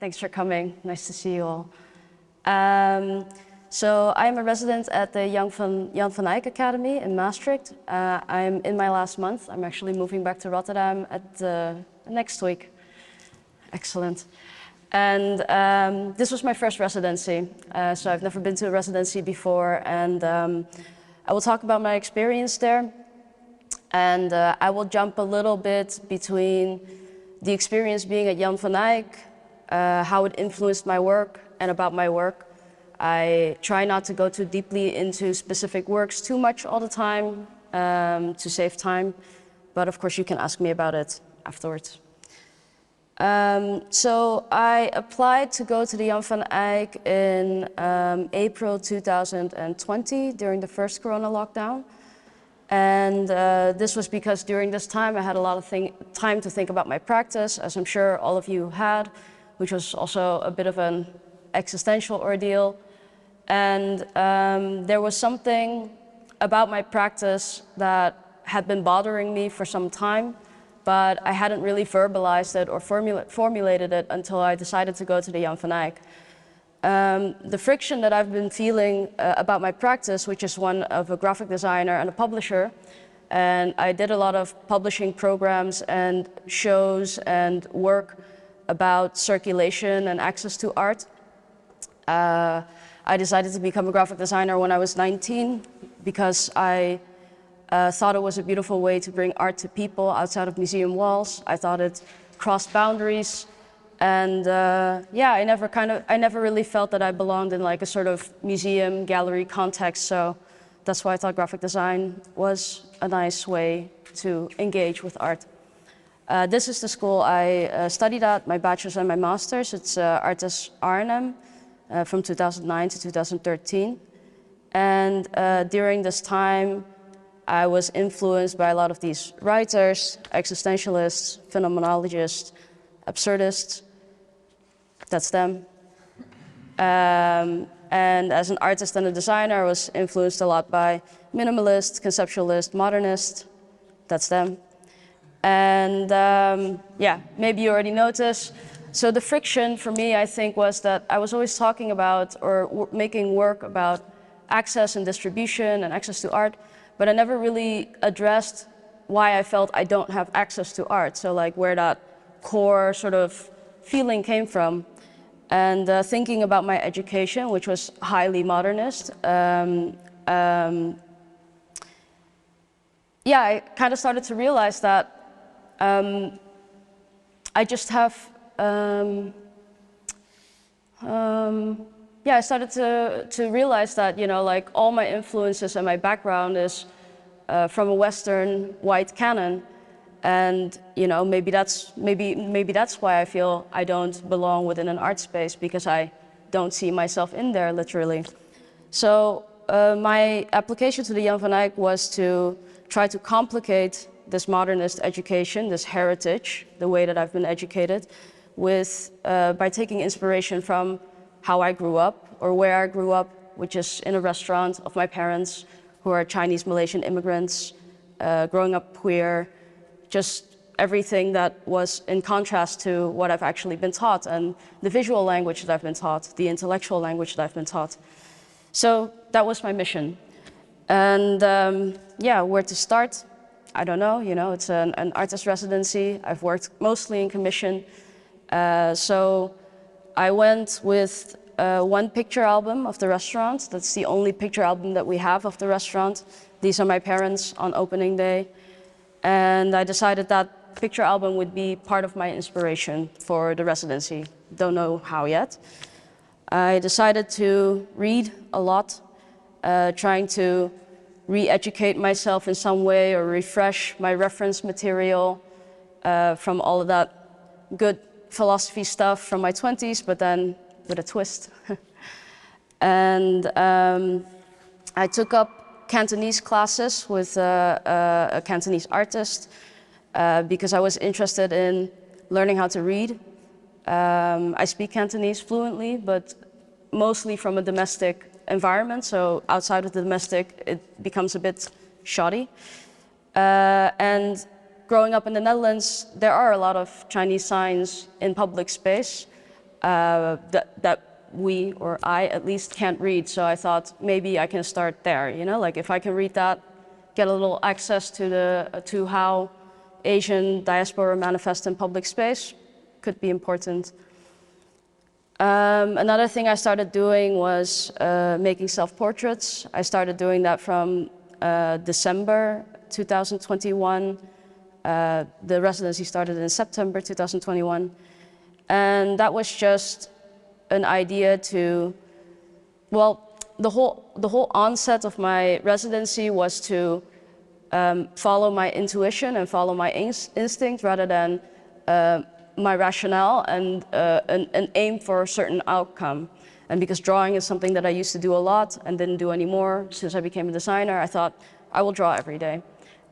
Thanks for coming. Nice to see you all. So I'm a resident at the Jan van Eyck Academy in Maastricht. I'm in my last month. I'm actually moving back to Rotterdam next week. Excellent. And this was my first residency. So I've never been to a residency before, and I will talk about my experience there. And I will jump a little bit between the experience being at Jan van Eyck, how it influenced my work and about my work. I try not to go too deeply into specific works too much all the time to save time, but of course you can ask me about it afterwards. So I applied to go to the Jan van Eyck in April 2020 during the first Corona lockdown. And this was because during this time I had a lot of time to think about my practice, as I'm sure all of you had, which was also a bit of an existential ordeal. And there was something about my practice that had been bothering me for some time, but I hadn't really verbalized it or formulated it until I decided to go to the Jan van Eyck. The friction that I've been feeling about my practice, which is one of a graphic designer and a publisher, and I did a lot of publishing programs and shows and work about circulation and access to art. I decided to become a graphic designer when I was 19 because I thought it was a beautiful way to bring art to people outside of museum walls. I thought it crossed boundaries, and yeah, I never really felt that I belonged in like a sort of museum gallery context. So that's why I thought graphic design was a nice way to engage with art. This is the school I studied at, my bachelor's and my master's. It's Artes Arnhem from 2009 to 2013. And during this time, I was influenced by a lot of these writers, existentialists, phenomenologists, absurdists. That's them. And as an artist and a designer, I was influenced a lot by minimalist, conceptualist, modernist. That's them. And yeah, maybe you already noticed. So the friction for me, I think, was that I was always talking about or making work about access and distribution and access to art, but I never really addressed why I felt I don't have access to art. So like where that core sort of feeling came from. And thinking about my education, which was highly modernist, yeah, I kind of started to realize that I just have, yeah, I started to realize that, you know, like all my influences and my background is from a Western white canon. And, you know, maybe that's why I feel I don't belong within an art space, because I don't see myself in there, literally. So my application to the Jan van Eyck was to try to complicate this modernist education, this heritage, the way that I've been educated, with by taking inspiration from how I grew up, or where I grew up, which is in a restaurant of my parents, who are Chinese Malaysian immigrants, growing up queer, just everything that was in contrast to what I've actually been taught, and the visual language that I've been taught, the intellectual language that I've been taught. So that was my mission. And yeah, where to start? I don't know, you know, it's an artist residency. I've worked mostly in commission. So I went with one picture album of the restaurant. That's the only picture album that we have of the restaurant. These are my parents on opening day. And I decided that picture album would be part of my inspiration for the residency. Don't know how yet. I decided to read a lot, trying to re-educate myself in some way or refresh my reference material from all of that good philosophy stuff from my 20s, but then with a twist. And I took up Cantonese classes with a Cantonese artist because I was interested in learning how to read. I speak Cantonese fluently, but mostly from a domestic environment, so outside of the domestic it becomes a bit shoddy. And growing up in the Netherlands, there are a lot of Chinese signs in public space. that we, or I at least, can't read. So I thought maybe I can start there, you know, like if I can read that, get a little access to how Asian diaspora manifests in public space, could be important. Another thing I started doing was making self-portraits. I started doing that from December 2021. The residency started in September 2021. And that was just an idea to, well, the whole onset of my residency was to follow my intuition and follow my instinct rather than my rationale and an aim for a certain outcome. And because drawing is something that I used to do a lot and didn't do anymore since I became a designer, I thought I will draw every day.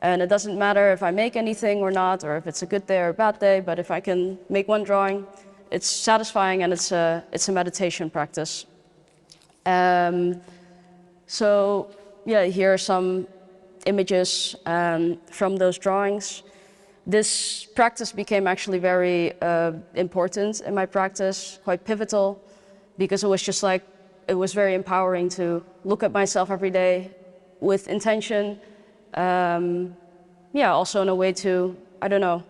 And it doesn't matter if I make anything or not, or if it's a good day or a bad day, but if I can make one drawing, it's satisfying and it's a meditation practice. So yeah, here are some images from those drawings. This practice became actually very important in my practice, quite pivotal, because it was just like, it was very empowering to look at myself every day with intention. Yeah, also in a way to, I don't know,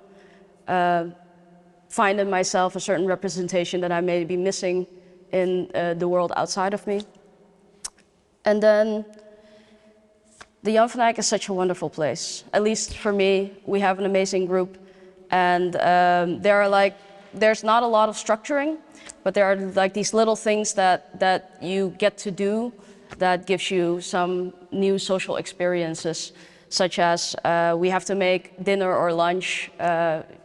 find in myself a certain representation that I may be missing in the world outside of me. And then the Jan van Eyck is such a wonderful place. At least for me, we have an amazing group, and there's not a lot of structuring, but there are like these little things that you get to do that gives you some new social experiences, such as we have to make dinner or lunch,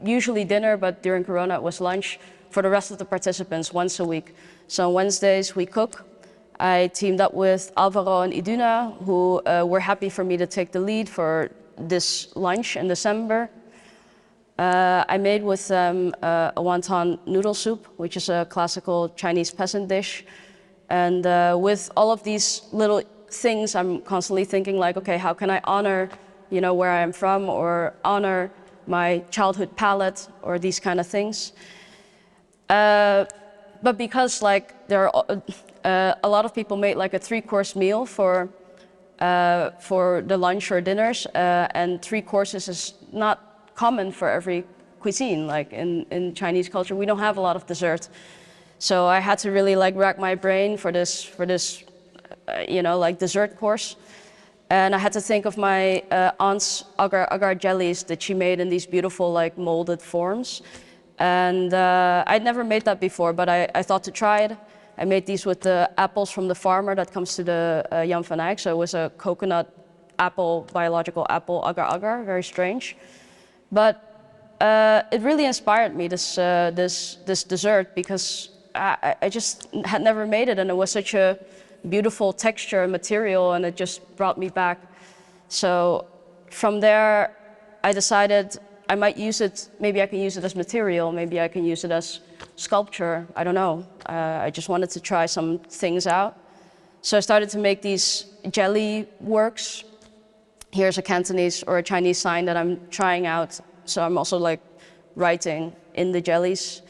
usually dinner, but during Corona it was lunch, for the rest of the participants once a week. So on Wednesdays we cook. I teamed up with Alvaro and Iduna, who were happy for me to take the lead for this lunch in December. I made with them a wonton noodle soup, which is a classical Chinese peasant dish. And with all of these little things, I'm constantly thinking like, okay, how can I honor, you know, where I am from, or honor my childhood palette, or these kind of things. But because like there are a lot of people made like a 3-course meal for the lunch or dinners, and 3 courses is not common for every cuisine. Like in Chinese culture, we don't have a lot of dessert. So I had to really like rack my brain for this you know, like dessert course. And I had to think of my aunt's agar-agar jellies that she made in these beautiful like molded forms. And I'd never made that before, but I thought to try it. I made these with the apples from the farmer that comes to the Jan van Eyck. So it was a coconut apple, biological apple, agar-agar, very strange. But it really inspired me, this dessert, because I just had never made it, and it was such a beautiful texture and material, and it just brought me back. So from there, I decided I might use it, maybe I can use it as material, maybe I can use it as sculpture, I don't know. I just wanted to try some things out. So I started to make these jelly works. Here's a Cantonese or a Chinese sign that I'm trying out. So I'm also like writing in the jellies.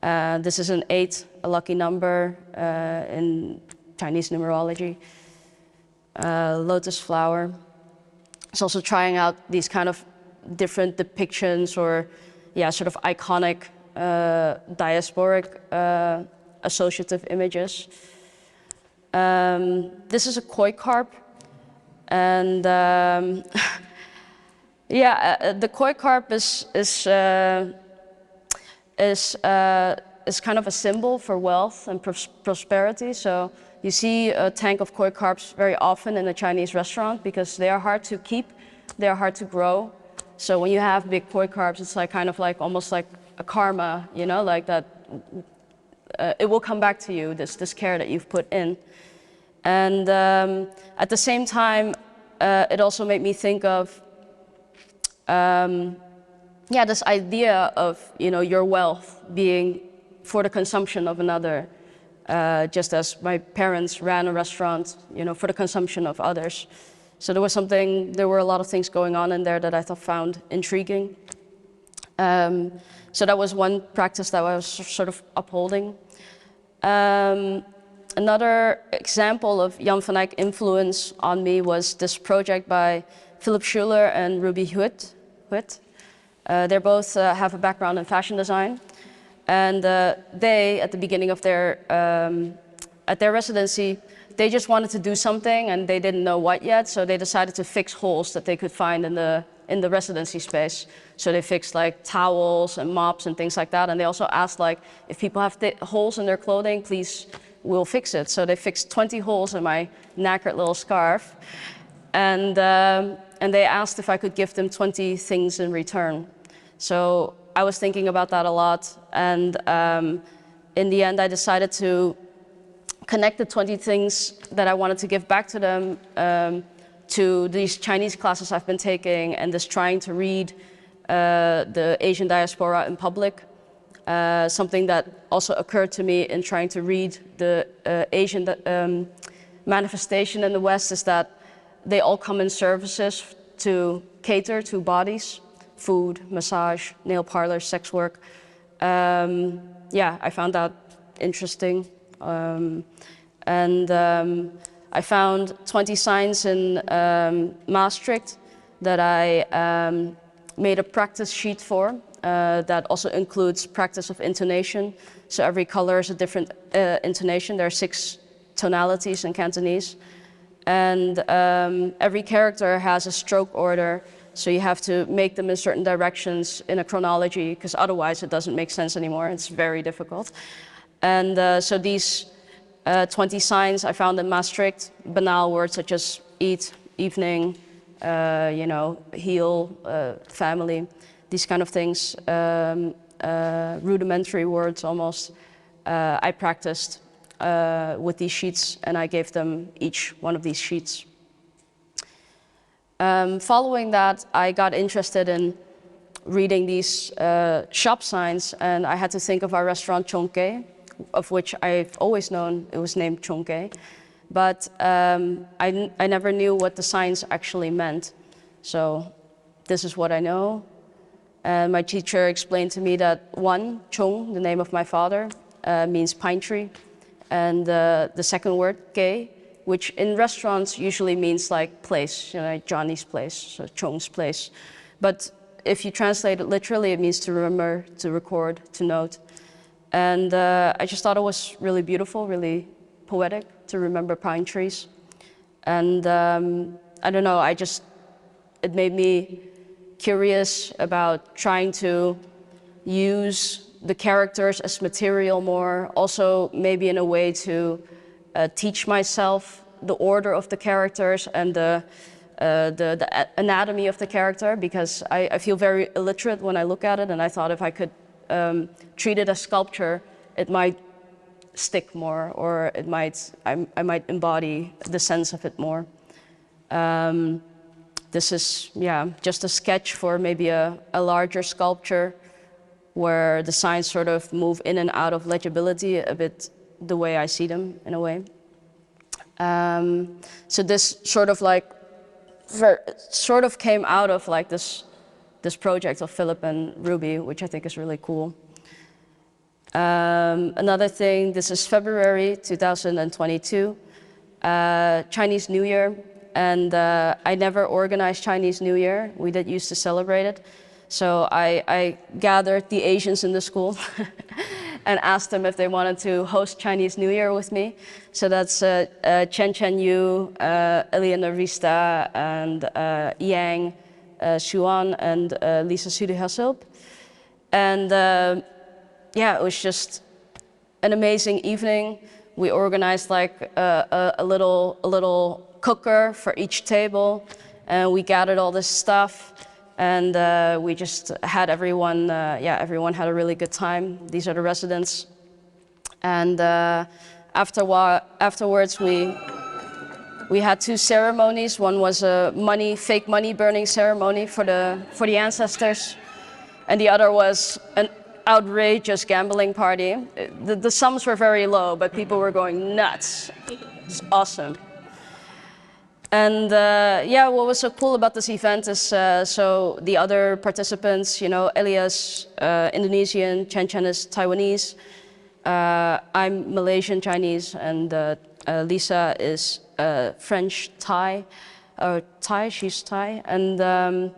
This is an 8, a lucky number in Chinese numerology. Lotus flower. It's also trying out these kind of different depictions, or yeah, sort of iconic diasporic associative images. This is a koi carp, and yeah, the koi carp is kind of a symbol for wealth and prosperity. So you see a tank of koi carps very often in a Chinese restaurant because they are hard to keep, they are hard to grow. So when you have big koi carps, it's like kind of like almost like a karma, you know, like that. It will come back to you, this care that you've put in. And at the same time, it also made me think of, yeah, this idea of, you know, your wealth being for the consumption of another, just as my parents ran a restaurant, you know, for the consumption of others. So there were a lot of things going on in there that I found intriguing. So that was one practice that I was sort of upholding. Another example of Jan van Eyck influence on me was this project by Philip Schuler and Ruby Huet. They both have a background in fashion design. And they, at the beginning of at their residency, they just wanted to do something and they didn't know what yet, so they decided to fix holes that they could find in the residency space. So they fixed like towels and mops and things like that, and they also asked like, if people have holes in their clothing, please, we'll fix it. So they fixed 20 holes in my knackered little scarf, and they asked if I could give them 20 things in return. So I was thinking about that a lot, and in the end I decided to connect the 20 things that I wanted to give back to them to these Chinese classes I've been taking, and just trying to read the Asian diaspora in public. Something that also occurred to me in trying to read the Asian manifestation in the West is that they all come in services to cater to bodies, food, massage, nail parlors, sex work. Yeah, I found that interesting. I found 20 signs in Maastricht that I made a practice sheet for that also includes practice of intonation. So every color is a different intonation. There are 6 tonalities in Cantonese. And every character has a stroke order, so you have to make them in certain directions in a chronology, because otherwise it doesn't make sense anymore. It's very difficult. And so these 20 signs I found in Maastricht, banal words such as eat, evening, you know, heal, family, these kind of things, rudimentary words almost, I practiced with these sheets, and I gave them each one of these sheets. Following that, I got interested in reading these shop signs, and I had to think of our restaurant Chongke, of which I've always known it was named Chongke, but I never knew what the signs actually meant. So this is what I know. And my teacher explained to me that one, Chong, the name of my father, means pine tree. And the second word, Ke, which in restaurants usually means like place, you know, like Johnny's place, so Chong's place. But if you translate it literally, it means to remember, to record, to note. And I just thought it was really beautiful, really poetic to remember pine trees. And I don't know, it made me curious about trying to use the characters as material more, also maybe in a way to teach myself the order of the characters and the anatomy of the character, because I feel very illiterate when I look at it, and I thought if I could treat it as sculpture, it might stick more, or I might embody the sense of it more. This is, yeah, just a sketch for maybe a larger sculpture where the signs sort of move in and out of legibility a bit the way I see them, in a way. So this sort of came out of like this project of Philip and Ruby, which I think is really cool. Another thing, this is February 2022, Chinese New Year. And I never organized Chinese New Year. We did used to celebrate it. So I gathered the Asians in the school and asked them if they wanted to host Chinese New Year with me. So that's Chen Chen Yu, Eliana Rista, and Yang Xuan, and Lisa Sudihassilp. And yeah, it was just an amazing evening. We organized like a little cooker for each table, and we gathered all this stuff, and we just had everyone, yeah, everyone had a really good time. These are the residents. And afterwards we had 2 ceremonies. One was a fake money burning ceremony for the ancestors, and the other was an outrageous gambling party. The sums were very low, but people were going nuts. It's awesome. And yeah, what was so cool about this event is so the other participants, you know, Elias, Indonesian, Chen is Taiwanese, I'm Malaysian Chinese, and Lisa is French Thai, or Thai, she's Thai, and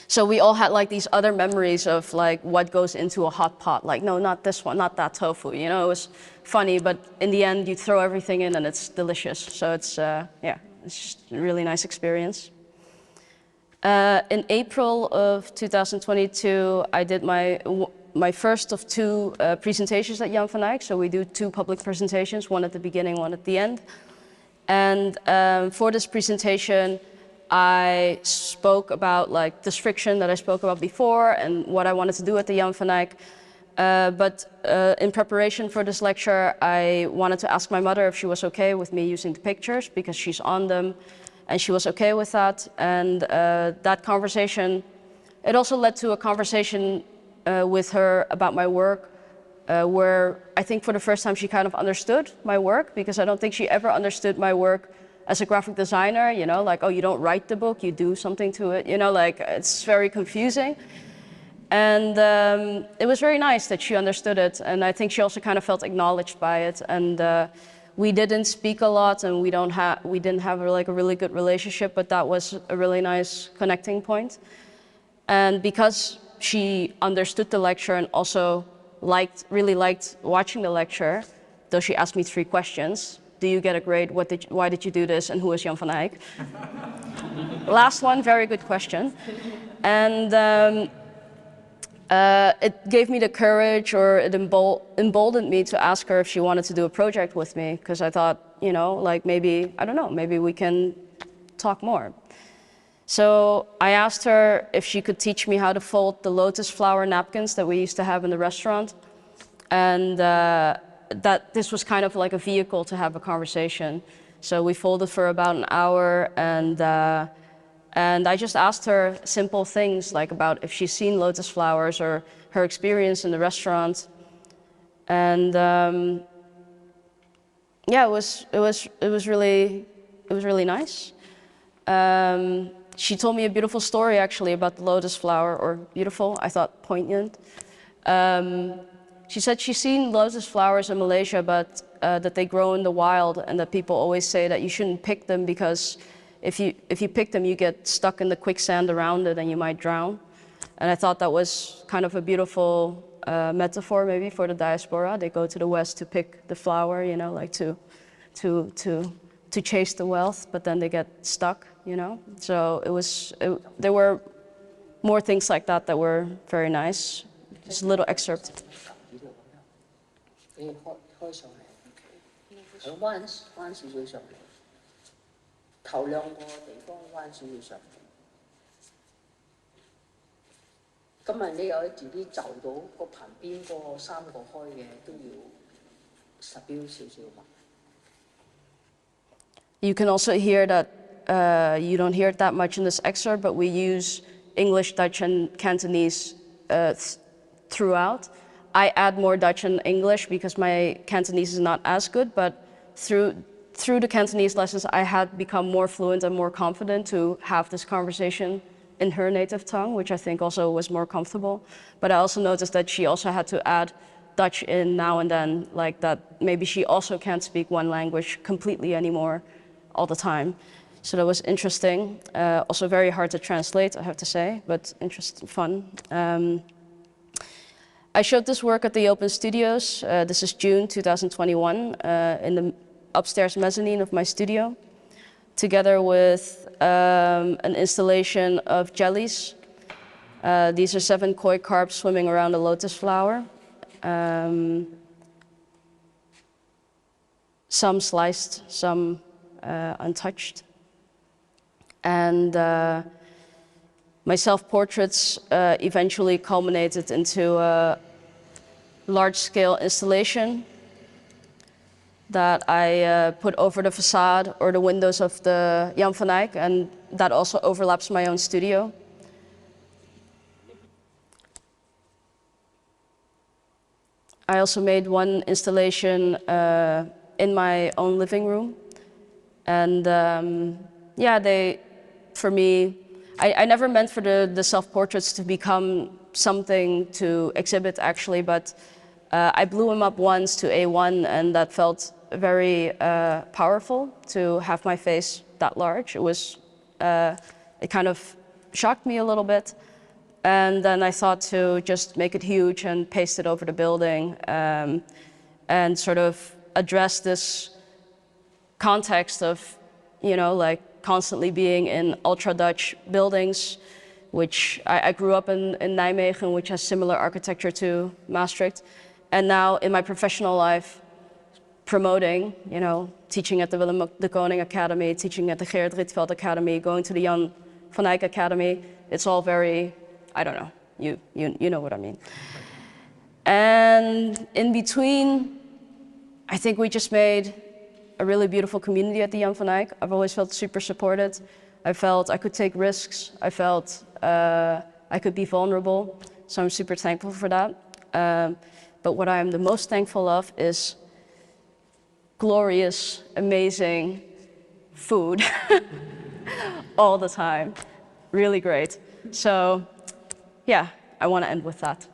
so we all had like these other memories of like what goes into a hot pot. Like, no, not this one, not that tofu. You know, it was funny, but in the end, you throw everything in and it's delicious. So it's, yeah, it's just a really nice experience. In April of 2022, I did my first of two presentations at Jan van Eyck. So we do two public presentations, one at the beginning, one at the end. And for this presentation, I spoke about like this friction that I spoke about before and what I wanted to do at the Jan van Eyck. But in preparation for this lecture, I wanted to ask my mother if she was okay with me using the pictures because she's on them, and she was okay with that. And that conversation, it also led to a conversation with her about my work, where I think for the first time she kind of understood my work, because I don't think she ever understood my work as a graphic designer, you know, like, oh, you don't write the book, you do something to it, you know, like it's very confusing. And it was very nice that she understood it, and I think she also kind of felt acknowledged by it. And we didn't speak a lot, and we didn't have like a really good relationship, but that was a really nice connecting point. And because she understood the lecture and also really liked watching the lecture, though she asked me 3 questions. Do you get a grade? Why did you do this? And who is Jan van Eyck? Last one, very good question. And it gave me the courage, or it emboldened me to ask her if she wanted to do a project with me, because I thought, you know, like maybe, I don't know, maybe we can talk more. So I asked her if she could teach me how to fold the lotus flower napkins that we used to have in the restaurant. And that this was kind of like a vehicle to have a conversation. So we folded for about an hour, and I just asked her simple things like about if she's seen lotus flowers or her experience in the restaurant. And yeah, it was really nice. She told me a beautiful story actually about the lotus flower, or beautiful, I thought poignant. She said she's seen lotus flowers in Malaysia, but that they grow in the wild, and that people always say that you shouldn't pick them because if you pick them, you get stuck in the quicksand around it and you might drown. And I thought that was kind of a beautiful metaphor maybe for the diaspora. They go to the West to pick the flower, you know, like to chase the wealth, but then they get stuck, you know. So there were more things like that that were very nice. Just a little excerpt. 開上嚟，係彎少少上嚟，頭2個地方彎少少上嚟。今日你有自己就到個旁邊嗰3個開嘅都要實標少少嘛。You can also hear that you don't hear it that much in this excerpt, but we use English, Dutch, and Cantonese throughout. I add more Dutch and English because my Cantonese is not as good, but through the Cantonese lessons, I had become more fluent and more confident to have this conversation in her native tongue, which I think also was more comfortable. But I also noticed that she also had to add Dutch in now and then, like that maybe she also can't speak one language completely anymore all the time. So that was interesting. Also very hard to translate, I have to say, but interesting, fun. I showed this work at the Open Studios. This is June 2021 in the upstairs mezzanine of my studio, together with an installation of jellies. These are 7 koi carps swimming around a lotus flower. Some sliced, some untouched. And my self-portraits eventually culminated into a large-scale installation that I put over the facade or the windows of the Jan van Eyck, and that also overlaps my own studio. I also made one installation in my own living room, And yeah, for me, I never meant for the self-portraits to become something to exhibit actually, but I blew them up once to A1, and that felt very powerful to have my face that large. It kind of shocked me a little bit. And then I thought to just make it huge and paste it over the building and sort of address this context of, like constantly being in ultra-Dutch buildings, which I grew up in Nijmegen, which has similar architecture to Maastricht. And now in my professional life, promoting, teaching at the Willem de Koning Academy, teaching at the Gerrit Rietveld Academy, going to the Jan van Eyck Academy, it's all very, I don't know, you know what I mean. And in between, I think we just made a really beautiful community at the Jan van Eyck. I've always felt super supported. I felt I could take risks. I felt I could be vulnerable. So I'm super thankful for that. But what I'm the most thankful of is glorious, amazing food all the time. Really great. So yeah, I want to end with that.